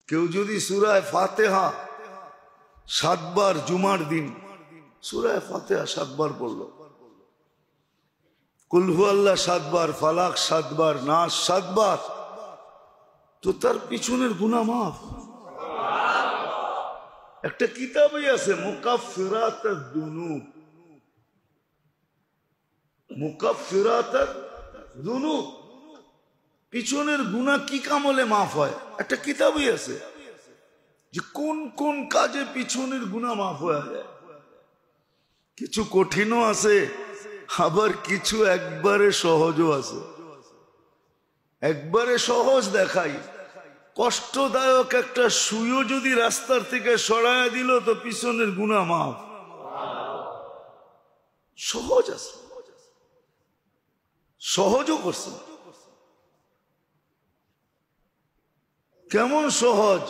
কেউ যদি সূরা ফাতিহা 7 বার জুমার দিন সূরা ফাতিহা 7 বার পড়লো, কুল হুয়াল্লাহ 7 বার, ফালাক 7 বার, নাস 7 বার, তো তার পিছনের গুনাহ মাফ। একটা কিতাবই আছে মুকাফফিরাতুদ যুনুব, মুকাফফিরাতুদ যুনুব, পিছনের গুনাহ কি কামলে মাফ হয়। একটা কিতাবই আছে যে কোন কোন কাজে পিছনের গুনাহ মাফ হয়ে যায়। কিছু কঠিনও আছে, আবার কিছু একবারে সহজও আছে। একবারে সহজ দেখাই, কষ্টদায়ক একটা সুইও যদি রাস্তার থেকে সরায় দিল তো পিছনের গুনাহ মাফ। সহজ আছে, সহজও করছে। কেমন সহজ?